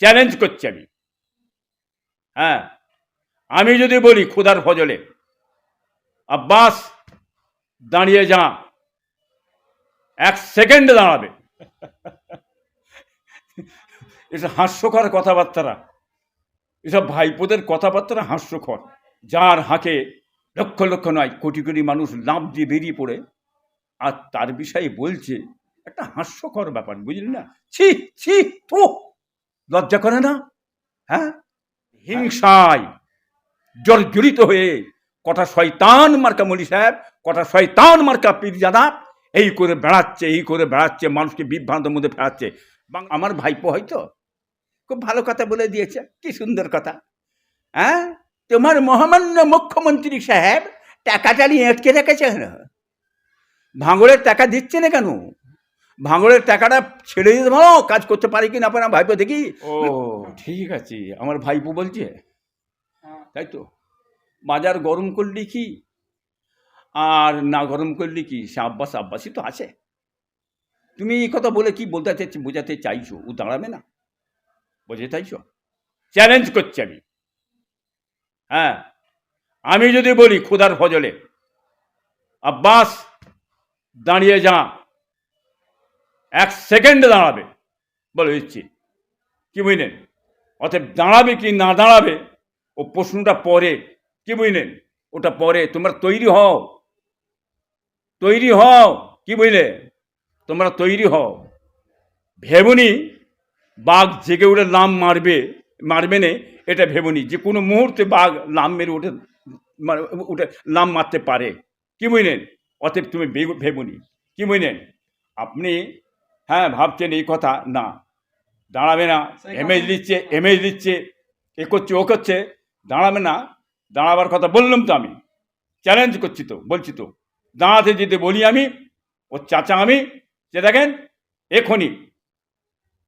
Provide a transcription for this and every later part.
Challenge করছি আমি। হ্যাঁ, আমি যদি বলি খোদার ফজলে আব্বাস দাঁড়িয়ে যা, 1 সেকেন্ডে দাঁড়াবে। এসব হাস্যকর কথাবার্তারা, এসব ভাইপোদের কথাবার্তারা হাস্যকর। যার হাঁকে লক্ষ লক্ষ নয় কোটি কোটি মানুষ লাফ দিয়ে বেরিয়ে পড়ে, আর তার বিষয়ে বলছে একটা হাস্যকর ব্যাপার, বুঝলি না? ছি ছি, তো লজ্জা করে না? হ্যাঁ, হিংসায় জর্জরিত হয়ে কটা শয়তান মার্কা মলি সাহেব, কটা শয়তান মার্কা পীরজাদা এই করে বেড়াচ্ছে, মানুষকে বিভ্রান্তের মধ্যে ফেরাচ্ছে। আমার ভাইপো হয়তো খুব ভালো কথা বলে দিয়েছে, কি সুন্দর কথা। হ্যাঁ, তোমার মহামান্য মুখ্যমন্ত্রী সাহেব টাকাটা নিয়ে আটকে রেখেছে কেন? ভাঙড়ের টাকা দিচ্ছে না কেন? ভাঙড়ের টাকাটা ছেড়ে দিতে ভালো, কাজ করতে পারি কি না পারে ভাইপো দেখি। ও ঠিক আছে, আমার ভাইপো বলছে, তাই তো। বাজার গরম করলি কি আর না গরম করলি কি, সে আব্বাসই তো আছে। তুমি এই কথা বলে কি বোঝাতে চাইছো? ও দাঁড়াবে না, বোঝাতে চাইছো? চ্যালেঞ্জ করছি আমি। হ্যাঁ, আমি যদি বলি খোদার ফজলে আব্বাস দাঁড়িয়ে যা, 1 সেকেন্ডে দাঁড়াবে, বলে দিচ্ছি। কি বুঝলেন? অতএব দাঁড়াবে কি না দাঁড়াবে ও প্রশ্নটা পরে, কি বুঝলেন? ওটা পরে। তোমরা তৈরি হও, কি বুঝলে? তোমরা তৈরি হও। ভেবনি বাঘ জেগে উঠে লাম মারবে না, এটা ভেবনি। যে কোনো মুহূর্তে বাঘ লাম মেরে উঠে লাম মারতে পারে, কি বুঝলেন? অতএব তুমি ভেবনি, কি বুঝলেন? আপনি হ্যাঁ ভাবছেন এই কথা, না দাঁড়াবে না, এমেজ দিচ্ছে, এ করছে ও করছে, দাঁড়াবে না। দাঁড়াবার কথা বললাম তো, আমি চ্যালেঞ্জ করছি তো, বলছি তো। দাঁড়াতে যেতে বলি আমি, ওর চাচা আমি, যে দেখেন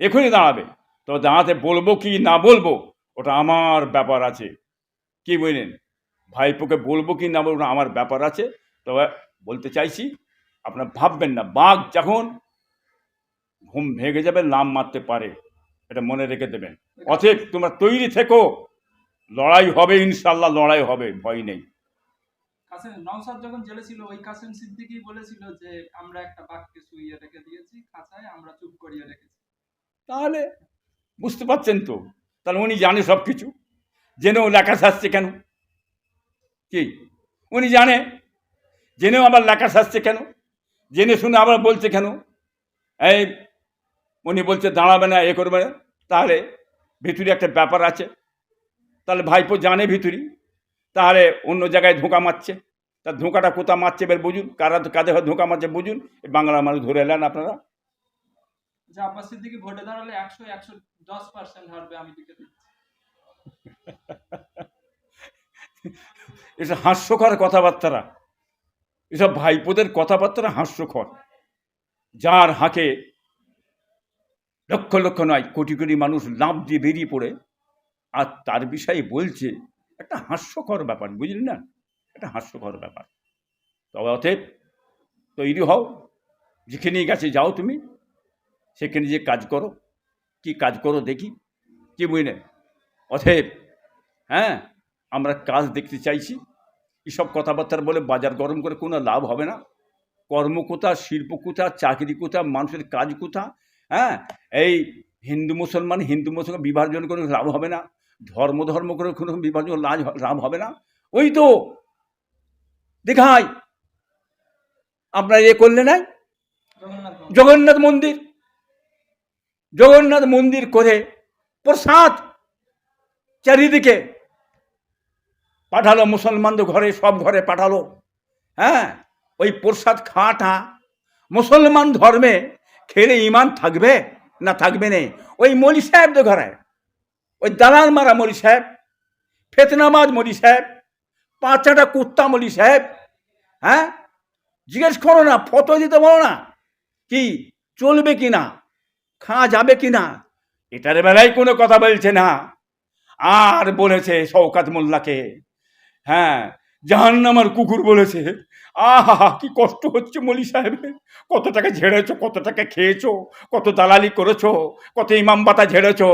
এখনই দাঁড়াবে। তো দাঁড়াতে বলবো কি না বলবো ওটা আমার ব্যাপার আছে, কি বুঝলেন? ভাইপোকে বলবো কি না বলবো আমার ব্যাপার আছে। তবে বলতে চাইছি, আপনার ভাববেন না বাঘ যখন ঘুম ভেঙে যাবে লাম মারতে পারে, এটা মনে রেখে দেবেন। অতএব তোমরা তৈরি থেকো, লড়াই হবে, ইনশাল্লাহ লড়াই হবে, ভয় নেই। নওশাদ যখন জেলে ছিল, ওই কাসেম সিদ্দিকী বলেছিল যে আমরা একটা বাঘকে শুইয়ে রেখে দিয়েছি খাঁচায়, আমরা চুপ করিয়ে রেখেছি। তাহলে বুঝতে পারছেন তো, তাহলে উনি জানে সব কিছু, জেনেও লেখা সাজছে কেন? কি উনি জানে, জেনেও আবার লেখা সাজছে কেন? জেনে শুনে আবার বলছে কেন? এই উনি বলছে দাঁড়াবে না, এ করবে না, তাহলে ভিতরে একটা ব্যাপার আছে। তাহলে ভাইপো জানে ভিতরি, তাহলে অন্য জায়গায় ধোঁকা মারছে। তার ধোঁকাটা কোথা মারছে এবার বুঝুন, কাদের হয় ধোঁকা মারছে বুঝুন। বাংলার মানুষ ধরে এলেন আপনারা। আব্বাস সিদ্দিকী ভোটে দাঁড়ালে 110% হারবে, আমি লিখে দিচ্ছি। এসব হাস্যকর কথাবার্তারা, এসব ভাইপোদের কথাবার্তারা হাস্যকর। যার হাঁকে লক্ষ লক্ষ নয় কোটি কোটি মানুষ লাফ দিয়ে বেরিয়ে পড়ে, আর তার বিষয়ে বলছে একটা হাস্যকর ব্যাপার, বুঝলি না? একটা হাস্যকর ব্যাপার। তবে অতএব তৈরি হও, যেখানে গেছে যাও তুমি, সেখানে যে কাজ করো, কি কাজ করো দেখি, কি বুঝলেন? অতএব হ্যাঁ, আমরা কাজ দেখতে চাইছি। এসব কথাবার্তার বলে বাজার গরম করে কোনো লাভ হবে না। কর্ম কোথা, শিল্প কোথা, চাকরি কোথা, মানুষের কাজ কোথা? হ্যাঁ, এই হিন্দু মুসলমান বিভাজন করে লাভ হবে না, ধর্ম করে কোনো বিভাজন লাভ হবে না। ওই তো দেখাই আপনার এ করলে না, জগন্নাথ মন্দির করে প্রসাদ চারিদিকে পাঠালো, মুসলমানদের ঘরে, সব ঘরে পাঠালো। হ্যাঁ, ওই প্রসাদ খাওয়াটা মুসলমান ধর্মে খেলে ইমান থাকবে না থাকবে না? ওই মলি সাহেবদের ঘরে, ওই দালাল মারা মলি সাহেব, ফেতনাবাজ মলি সাহেব, পাঁচাটা কুত্তা মলি সাহেব, হ্যাঁ জিজ্ঞেস করো না, ফটো দিতে বলো না, কি চলবে কি না, খাওয়া যাবে কি না, এটার বেলায় কোনো কথা বলছে না। আর বলেছে শওকত মোল্লাকে, হ্যাঁ জাহান্নামার কুকুর বলেছে। আহা কি কষ্ট হচ্ছে মলি সাহেবের। কত টাকা ঝেড়েছো, কত টাকা খেয়েছো, কত দালালি করেছো, কত ইমাম বাতা ঝেড়েছো,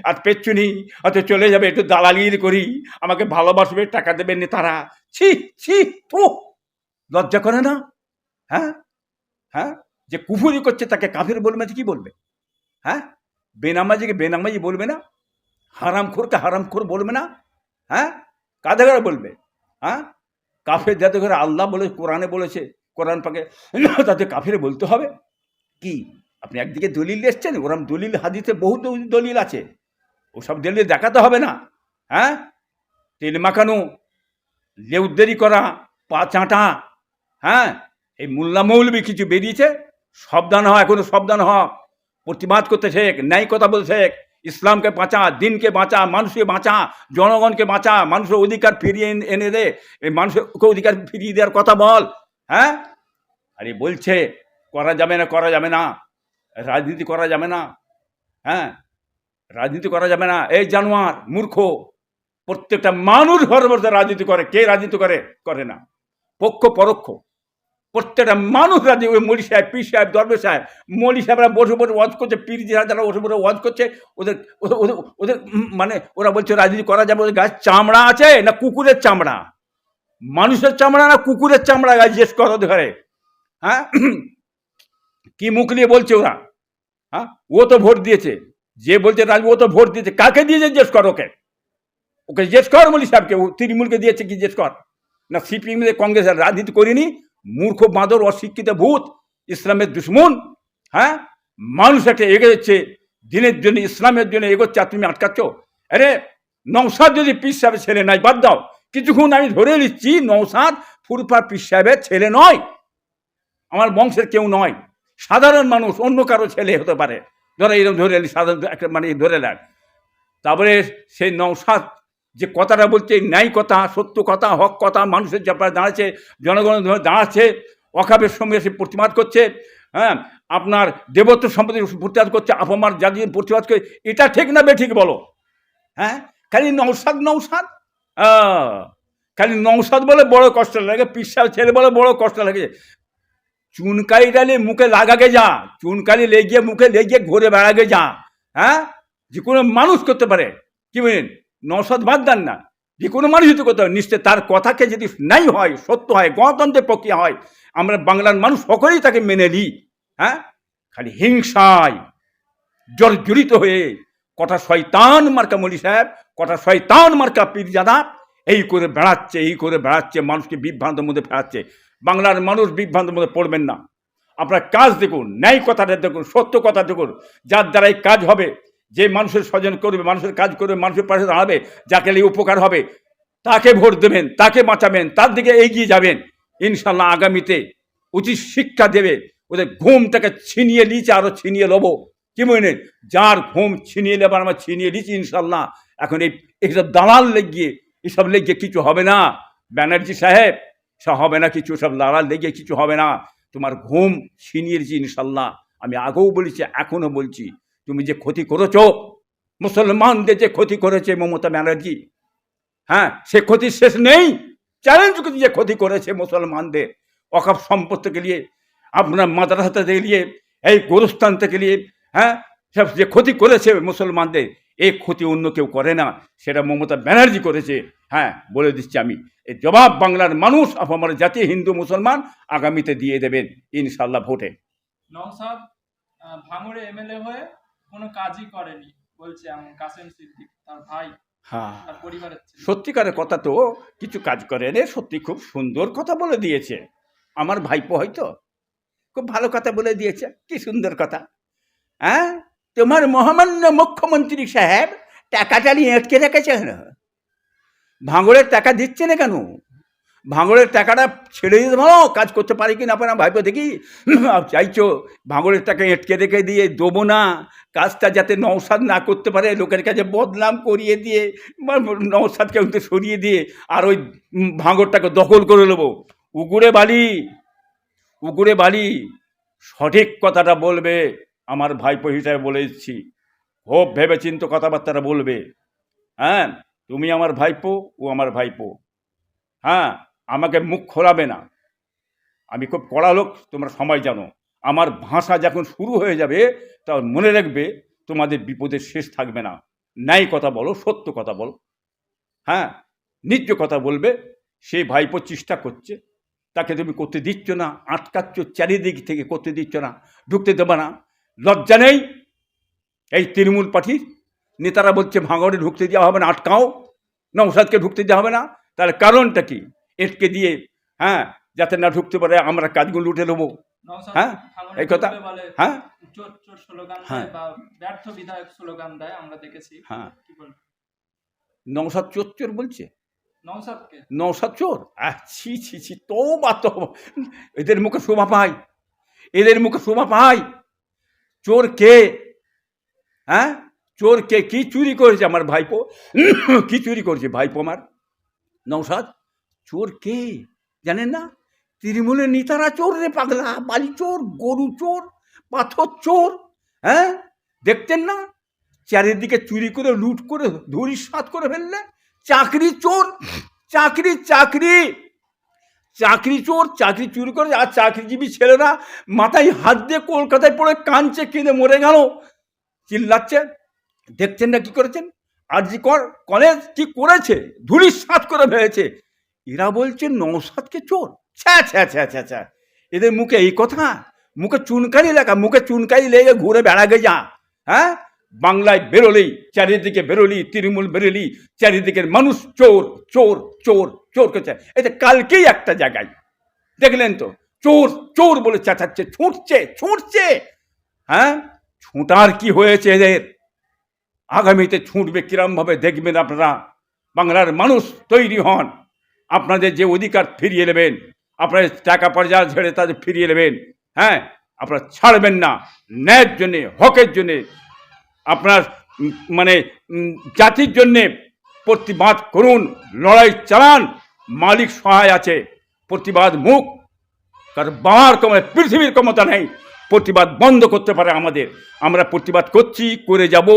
আর পেচ্ছুনি হয়তো চলে যাবে, একটু দালালির করি, আমাকে ভালোবাসবে, টাকা দেবেন তারা। ছি ছি, তো লজ্জা করে না? হ্যাঁ হ্যাঁ, যে কুফুরি করছে তাকে কাফের বলবে না, কি বলবে? হ্যাঁ, বেনামাজিকে বেনামাজি বলবে না? হারামখোরকে হারামখোর বলবে না? হ্যাঁ, কাদের ঘরে বলবে? হ্যাঁ, কাফের যাদের ঘরে আল্লাহ বলে, কোরআনে বলেছে, কোরআন পাকে, তাদের কাফের বলতে হবে? কি আপনি একদিকে দলিল এসছেন, ওরম দলিল হাদিসে বহু দলিল আছে, ওসব দলিল দেখাতে হবে না? হ্যাঁ, তেল মাখানো, লেউদেরি করা, পা চাঁটা, হ্যাঁ, এই মোল্লা মৌলবি কিছু বেরিয়েছে, সাবধান হ, এখনো সাবধান হ, প্রতিবাদ করতে শেখ, ন্যায় কথা বলতে শেখ, ইসলামকে বাঁচা, দিনকে বাঁচা, মানুষকে বাঁচা, জনগণকে বাঁচা, মানুষের অধিকার ফিরিয়ে এনে দে, এই মানুষের অধিকার ফিরিয়ে দেওয়ার কথা বল। হ্যাঁ, আরে বলছে করা যাবে না, করা যাবে না, রাজনীতি করা যাবে না। হ্যাঁ, রাজনীতি করা যাবে না, এই জানোয়ার মূর্খ, প্রত্যেকটা মানুষ ঘরে বসে রাজনীতি করে, কে রাজনীতি করে? করে না, পক্ষ পরোক্ষ প্রত্যেকটা মানুষ রাজি। ওই মলি সাহেব, পীর সাহেব, দরবেশ সাহেব, মলি সাহেবরা বসে বসে ওয়াজ করছে, পীর যারা বসে বসে ওয়াজ করছে, ওদের ওদের ওদের মানে ওরা বলছে রাজনীতি করা যাবে। ওদের গাছ চামড়া আছে না কুকুরের চামড়া? মানুষের চামড়া না কুকুরের চামড়া গাছ? জিজ্ঞেস করো ঘরে। হ্যাঁ, কি মুখ নিয়ে বলছে ওরা? হ্যাঁ, ও তো ভোট দিয়েছে, যে বলছে রাজনীতি, ও তো ভোট দিয়েছে, কাকে দিয়েছে জিজ্ঞেস কর ওকে, ওকে জিজ্ঞেস কর মলি সাহেবকে, তৃণমূলকে দিয়েছে কি জিজ্ঞেস কর, না সিপিএম কংগ্রেসের রাজনীতি করিনি? মূর্খ বাঁদর, অশিক্ষিত ভূত, ইসলামের দুশ্মন। হ্যাঁ, মানুষ একটা এগোচ্ছে, দিনের জন্য ইসলামের জন্য এগোচ্ছে, আর তুমি আটকাচ্ছ। আরে নওশাদ যদি পীর সাহেবের ছেলে নাই, বাদ দাও, কিছুক্ষণ আমি ধরে নিচ্ছি নওশাদ ফুরফা পীর সাহেবের ছেলে নয়, আমার বংশের কেউ নয়, সাধারণ মানুষ, অন্য কারো ছেলে হতে পারে, ধরে এরকম ধরে সাধারণ একটা মানে ধরে নেন। তারপরে সেই নওশাদ যে কথাটা বলছে, ন্যায় কথা, সত্য কথা, হক কথা, মানুষের ব্যাপারে দাঁড়াচ্ছে, জনগণের ধরে দাঁড়াচ্ছে, অকাবের সঙ্গে সে প্রতিবাদ করছে। হ্যাঁ, আপনার দেবত্ব সম্পত্তি প্রতিবাদ করছে, আপামার জাতির প্রতিবাদ করে, এটা ঠিক না বেঠিক বলো? হ্যাঁ, খালি নওশাদ নওশাদ, খালি নওশাদ বলে বড় কষ্ট লাগে, পিসাব ছেলে বলে বড় কষ্ট লাগে। চুনকালি ডালে মুখে লাগাগে যা, চুনকালি লেগে মুখে লেগে ঘুরে বেড়াগে যা। হ্যাঁ, যে কোনো মানুষ করতে পারে, কি বলেন? নওশাদ বাদ দেন না, যে কোনো মানুষই তো করতে পারে, নিশ্চয় তার কথাকে যদি নাই হয়, সত্য হয়, গণতন্ত্রের প্রক্রিয়া হয়, আমরা বাংলার মানুষ সকলেই তাকে মেনে নিই। হ্যাঁ, খালি হিংসায় জর্জরিত হয়ে কটা শয়তান মার্কা মলি সাহেব, কটা শয়তান মার্কা পীরজাদা এই করে বেড়াচ্ছে, এই করে বেড়াচ্ছে, মানুষকে বিভ্রান্তের মধ্যে ফেরাচ্ছে। বাংলার মানুষ বিভ্রান্তের মধ্যে পড়বেন না, আপনার কাজ দেখুন, ন্যায় কথাটা দেখুন, সত্য কথা দেখুন, যার দ্বারাই কাজ হবে, যে মানুষের স্বজন করবে, মানুষের কাজ করবে, মানুষের পাশে দাঁড়াবে, যাকে এই উপকার হবে, তাকে ভোট দেবেন, তাকে বাঁচাবেন, তার দিকে এগিয়ে যাবেন। ইনশাল্লাহ আগামীতে উচিত শিক্ষা দেবে, ওদের ঘুমটাকে ছিনিয়ে নিয়েছে, আরো ছিনিয়ে নেবো, কি বলেন? যার ঘুম ছিনিয়ে নেবার আমরা ছিনিয়ে নিচ্ছি ইনশাল্লাহ। এখন এইসব দালাল লেগিয়ে, এসব লেগে কিছু হবে না ব্যানার্জি সাহেব, সব হবে না কিছু, সব দালাল লেগে কিছু হবে না। তোমার ঘুম ছিনিয়ে নিয়েছি ইনশাল্লাহ। আমি আগেও বলেছি, এখনো বলছি, তুমি যে ক্ষতি করেছো, মুসলমানদের যে ক্ষতি করেছে মমতা ব্যানার্জি, হ্যাঁ, সে ক্ষতির শেষ নেই। চ্যালেঞ্জ করছি, যে ক্ষতি করেছে মুসলমানদের, অকাপ সম্পদ থেকে নিয়ে, আপনার মাদ্রাসা থেকে নিয়ে, এই গোরস্থান থেকে নিয়ে, হ্যাঁ, সব যে ক্ষতি করেছে মুসলমানদের, এই ক্ষতি অন্য কেউ করে না, সেটা মমতা ব্যানার্জি করেছে। হ্যাঁ, বলে দিচ্ছি আমি, এই জবাব বাংলার মানুষ, আমার জাতি হিন্দু মুসলমান আগামীতে দিয়ে দেবেন ইনশাল্লাহ ভোটে। নওশাদ ভাঙড়ে এমএলএ হয়ে কোনো কাজই করেনি বলছে এমন কাসেম সিদ্দিক, তার ভাই, হ্যাঁ, তার পরিবারের ছেলে। সত্যিকারের কথা তো কিছু কাজ করে রে, সত্যি খুব সুন্দর কথা বলে দিয়েছে আমার ভাইপো, হয়তো খুব ভালো কথা বলে দিয়েছে, কি সুন্দর কথা। হ্যাঁ, তোমার মহামান্য মুখ্যমন্ত্রী সাহেব টাকাটা নিয়ে আটকে রেখেছে কেন? ভাঙড়ের টাকা দিচ্ছে না কেন? ভাঙড়ের টাকাটা ছেড়ে দিতে ভালো, কাজ করতে পারি কি না পারে ভাইপো দেখি। চাইছো ভাঙড়ের টাকা আটকে রেখে দিয়ে দেবো না, কাজটা যাতে নওশাদ না করতে পারে, লোকের কাছে বদনাম করিয়ে দিয়ে, নওশাদকে কিন্তু সরিয়ে দিয়ে, আর ওই ভাঙড়টাকে দখল করে নেবো। উগুরে বালি, উগুরে বালি, সঠিক কথাটা বলবে, আমার ভাইপো হিসাবে বলে দিচ্ছি, খুব ভেবে চিন্তে কথাবার্তাটা বলবে। হ্যাঁ, তুমি আমার ভাইপো, ও আমার ভাইপো। হ্যাঁ, আমাকে মুখ খোলাবে না। আমি খুব কড়া লোক, তোমরা সবাই জানো। আমার ভাষা যখন শুরু হয়ে যাবে তখন মনে রাখবে তোমাদের বিপদের শেষ থাকবে না। ন্যায় কথা বলো, সত্য কথা বলো, হ্যাঁ, ন্যায্য কথা বলবে। সেই ভাইপো চেষ্টা করছে, তাকে তুমি করতে দিচ্ছ না, আটকাচ্ছ, চারিদিক থেকে করতে দিচ্ছ না, ঢুকতে দেবে না। লজ্জা নেই এই তৃণমূল পার্টির নেতারা? বলছে ভাঙড়ে ঢুকতে দেওয়া হবে না, আটকাও, নওশাদকে ঢুকতে দেওয়া হবে না। তাহলে কারণটা কি? এটকে দিয়ে, হ্যাঁ, যাতে না ঢুকতে পারে আমরা কাজগুলো উঠে নেবো। নওশাদ হ্যাঁ, ভাঙড়ে এই কথা। ঢুকবে বলে হ্যাঁ, চোর চোর স্লোগান হ্যাঁ, দেয় বা ব্যর্থ বিধায়ক স্লোগান দেয়, আমরা দেখেছি। হ্যাঁ, কি বলবো নওশাদ চোর চোর বলছে। নওশাদকে? নওশাদ চোর? ছি ছি ছি, তওবা তওবা। এদের মুখে শোভা পায়, এদের মুখে শোভা পায়। চোর কে? হ্যাঁ, চোর কে? কি চুরি করেছে আমার ভাইপো? কি চুরি করেছে ভাইপো আমার? নওশাদ চোর কে জানেন না? তৃণমূলের নেতারা চোর রে পাগলা, বালি চোর, গরু চোর, পাথর চোর। হ্যাঁ, দেখতেন না চারিদিকে চুরি করে লুট করে ধূলিসাৎ করে ফেললে? চাকরি চোর, চাকরি চাকরি চাকরি চোর, চাকরি চুরি করে। আর চাকরিজীবী ছেলেরা মাথায় হাত দিয়ে কলকাতায় পড়ে কাঁদছে, কেঁদে মরে গেল, চিল্লাচ্ছে। দেখছেন না কি করেছেন? আরজি কলেজ কি করেছে? ধূলিসাৎ করে ফেলেছে। এরা বলছে নওশাদকে চোর। ছ্যা ছ্যা ছ্যা ছ্যা ছ্যা, এদের মুখে এই কথা? মুখে চুনকারি লেখা, মুখে চুনকারি লেগে ঘুরে বেড়াগে যা। হ্যাঁ, বাংলায় বেরোলেই, চারিদিকে বেরোলি, তৃণমূল বেরোলি, চারিদিকের মানুষ চোর চোর চোর চোর করছে। এটা কালকেই একটা জায়গায় দেখলেন তো, চোর চোর বলে চেঁচাচ্ছে, ছুটছে ছুটছে। হ্যাঁ, ছুটার কি হয়েছে এদের? আগামীতে ছুটবে কিরমভাবে দেখবেন আপনারা। বাংলার মানুষ তৈরি হন, আপনাদের যে অধিকার ফিরিয়ে নেবেন, আপনাদের টাকা পয়সা ঝেড়ে তাদের ফিরিয়ে নেবেন। হ্যাঁ, আপনারা ছাড়বেন না। ন্যায়ের জন্যে, হকের জন্যে, আপনার মানে জাতির জন্যে প্রতিবাদ করুন, লড়াই চালান। মালিক সহায় আছে, প্রতিবাদ মুখ কারণ বাবার ক্ষমতা, পৃথিবীর ক্ষমতা নেই প্রতিবাদ বন্ধ করতে পারে আমাদের। আমরা প্রতিবাদ করছি, করে যাব।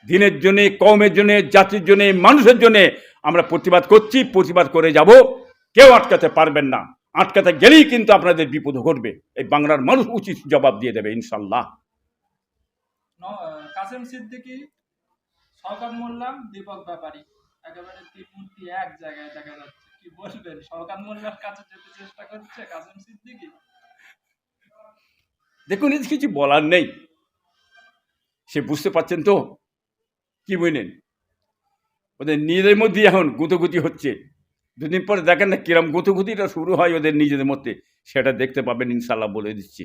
দিনের জন্যে, কওমের জন্যে, জাতির জন্যে, মানুষের জন্যে আমরা প্রতিবাদ করছি, প্রতিবাদ করে যাব। কেউ আটকাতে পারবেন না। আটকাতে গেলেই কিন্তু আপনাদের বিপদ ঘটবে। এই বাংলার মানুষ উচিত জবাব দিয়ে দেবে ইনশাল্লাহ। কাসেম সিদ্দিকী, শওকত মোল্লা, দীপক ব্যাপারী, একেবারে তিন মূর্তি এক জায়গায় দেখা যাচ্ছে। কি বলবেন? শওকত মোল্লার কাছে যেতে চেষ্টা করছে কাসেম সিদ্দিকী। দেখুন, এতে কিছু বলার নেই। সে বুঝতে পারছেন তো, কি বুঝলেন? ওদের নিজেদের মধ্যে এখন গুঁতোগুতি হচ্ছে। দুদিন পরে দেখেন না কিরম গুঁতোগুতিটা শুরু হয় ওদের নিজেদের মধ্যে, সেটা দেখতে পাবেন ইনশাল্লাহ, বলে দিচ্ছি।